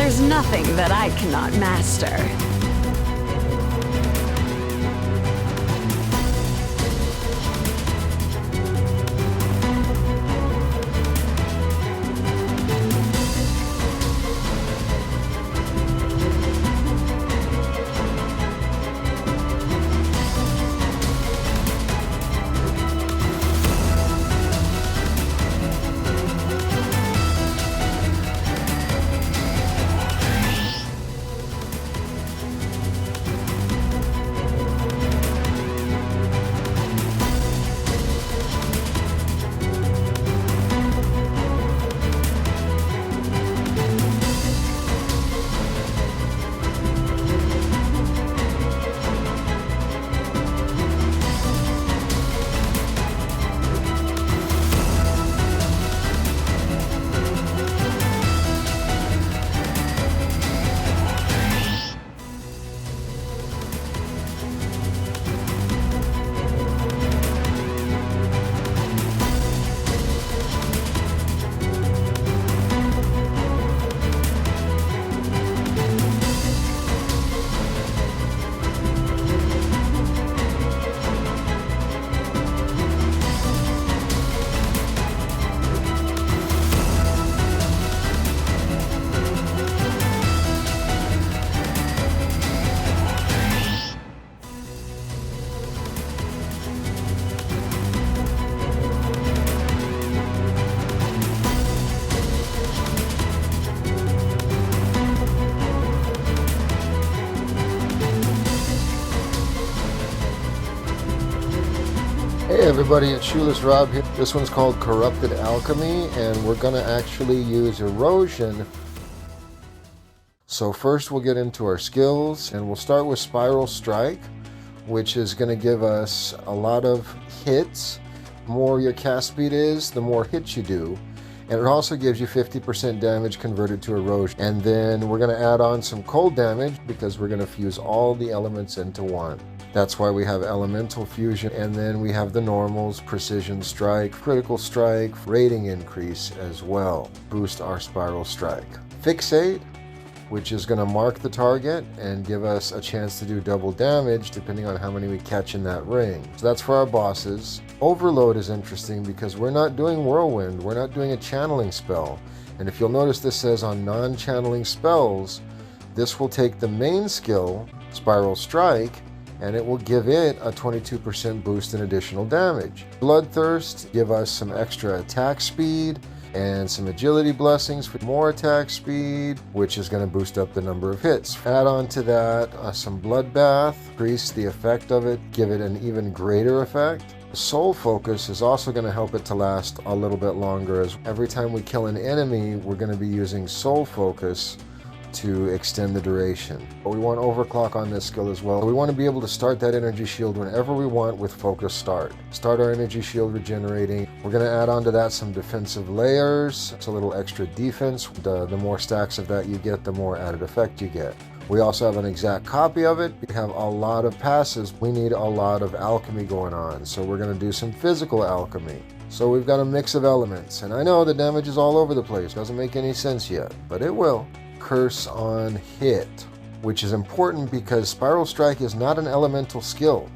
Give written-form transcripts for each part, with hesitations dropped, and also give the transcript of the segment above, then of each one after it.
There's nothing that I cannot master. Hey everybody, it's Shoeless Rob here. This one's called Corrupted Alchemy, and we're going to actually use erosion. So first we'll get into our skills, and we'll start with Spiral Strike, which is going to give us a lot of hits. The more your cast speed is, the more hits you do. And it also gives you 50% damage converted to erosion. And then we're going to add on some cold damage because we're going to fuse all the elements into one. That's why we have elemental fusion, and then we have the normals, precision strike, critical strike, rating increase as well. Boost our spiral strike. Fixate, which is going to mark the target and give us a chance to do double damage depending on how many we catch in that ring. So that's for our bosses. Overload is interesting because we're not doing whirlwind, we're not doing a channeling spell. And if you'll notice, this says on non-channeling spells, this will take the main skill, Spiral Strike, and it will give it a 22% boost in additional damage. Bloodthirst give us some extra attack speed and some agility blessings for more attack speed, which is going to boost up the number of hits. Add on to that some Bloodbath, increase the effect of it, give it an even greater effect. Soul Focus is also going to help it to last a little bit longer, as every time we kill an enemy, we're going to be using Soul Focus to extend the duration. But we want overclock on this skill as well. We want to be able to start that energy shield whenever we want with focus start. Start our energy shield regenerating. We're going to add on to that some defensive layers. It's a little extra defense. The more stacks of that you get, the more added effect you get. We also have an exact copy of it. We have a lot of passes. We need a lot of alchemy going on. So we're going to do some physical alchemy. So we've got a mix of elements. And I know the damage is all over the place. Doesn't make any sense yet, but it will. Curse on hit, which is important because Spiral Strike is not an elemental skill.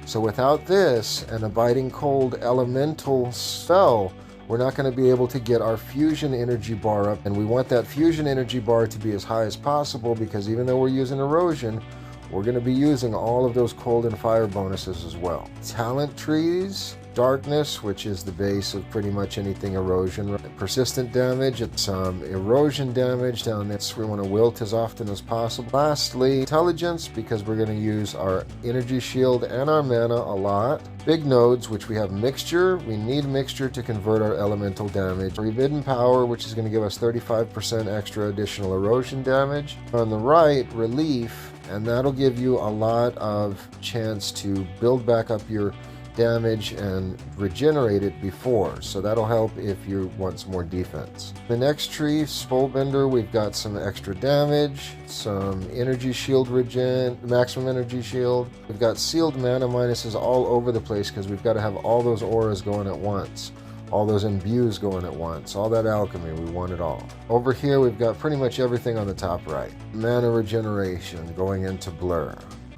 So without this, an Abiding Cold elemental spell, we're not going to be able to get our fusion energy bar up. And we want that fusion energy bar to be as high as possible, because even though we're using erosion, we're going to be using all of those cold and fire bonuses as well. Talent trees, darkness, which is the base of pretty much anything erosion. Persistent damage, it's erosion damage down there. So we want to wilt as often as possible. Lastly, intelligence, because we're going to use our energy shield and our mana a lot. Big nodes, which we have mixture. We need mixture to convert our elemental damage. Forbidden power, which is going to give us 35% extra additional erosion damage. On the right, relief, and that'll give you a lot of chance to build back up your damage and regenerate it before, so that'll help if you want some more defense. The next tree, Spellbender, we've got some extra damage, some energy shield regen, maximum energy shield. We've got sealed mana minuses all over the place because we've got to have all those auras going at once. all those imbues going at once, all that alchemy, we want it all. Over here we've got pretty much everything on the top right. Mana regeneration going into blur.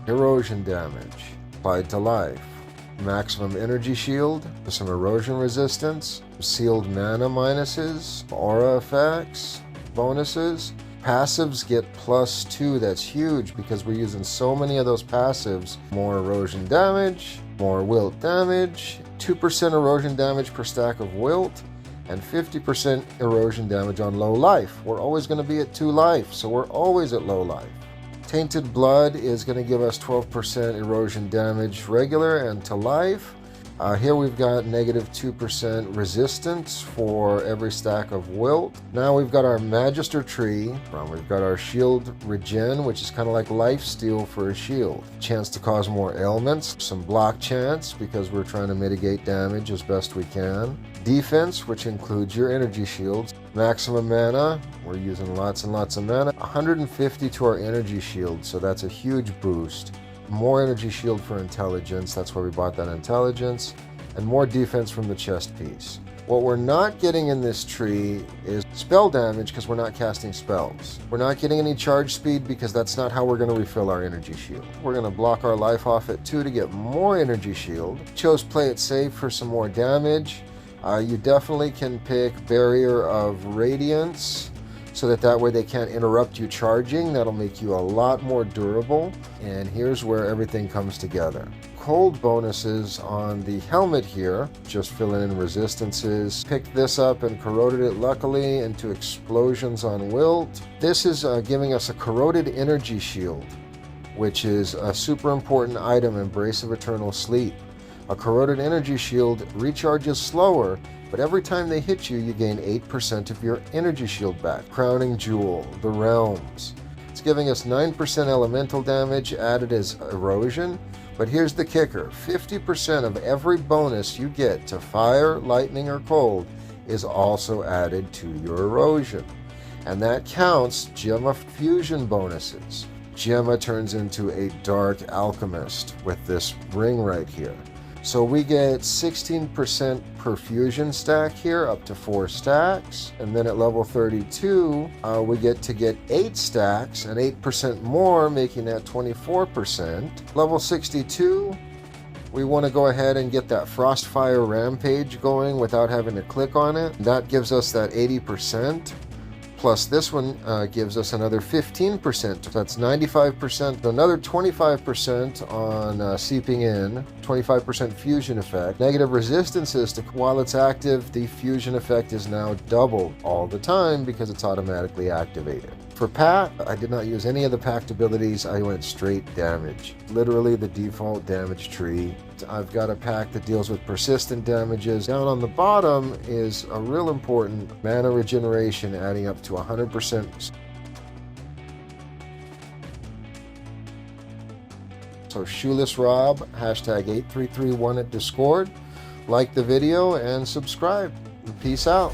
Erosion damage applied to life. Maximum energy shield, some erosion resistance, sealed mana minuses, aura effects, bonuses. Passives get +2, that's huge because we're using so many of those passives. More erosion damage, more wilt damage, 2% erosion damage per stack of wilt, and 50% erosion damage on low life. We're always going to be at 2 life, so we're always at low life. Tainted Blood is going to give us 12% erosion damage regular and to life. Here we've got -2% resistance for every stack of wilt. Now we've got our Magister Tree. We've got our Shield Regen, which is kind of like life steal for a shield. Chance to cause more ailments. Some block chance because we're trying to mitigate damage as best we can. Defense, which includes your energy shields. Maximum mana. We're using lots and lots of mana. 150 to our energy shield, so that's a huge boost. More energy shield for intelligence, that's why we bought that intelligence, and more defense from the chest piece. What we're not getting in this tree is spell damage because we're not casting spells. We're not getting any charge speed because that's not how we're going to refill our energy shield. We're going to block our life off at 2 to get more energy shield. Chose play it safe for some more damage. You definitely can pick Barrier of Radiance, so that way they can't interrupt you charging. That'll make you a lot more durable. And here's where everything comes together. Cold bonuses on the helmet here, just filling in resistances. Picked this up and corroded it luckily into explosions on wilt. This is giving us a corroded energy shield, which is a super important item in Brace of Eternal Sleep. A corroded energy shield recharges slower, but every time they hit you, you gain 8% of your energy shield back. Crowning Jewel, the Realms. It's giving us 9% elemental damage added as erosion, but here's the kicker. 50% of every bonus you get to fire, lightning, or cold is also added to your erosion. And that counts Gemma fusion bonuses. Gemma turns into a Dark Alchemist with this ring right here. So we get 16% per fusion stack here, up to 4 stacks. And then at level 32, we get to get 8 stacks and 8% more, making that 24%. Level 62, we want to go ahead and get that Frostfire Rampage going without having to click on it. That gives us that 80%. Plus this one gives us another 15%. That's 95%, another 25% on seeping in, 25% fusion effect. Negative resistances to while it's active, the fusion effect is now doubled all the time because it's automatically activated. For Pact, I did not use any of the Pact abilities. I went straight damage. Literally the default damage tree. I've got a Pact that deals with persistent damages. Down on the bottom is a real important mana regeneration, adding up to 100%. So Shoeless Rob, #8331 at Discord. Like the video and subscribe. Peace out.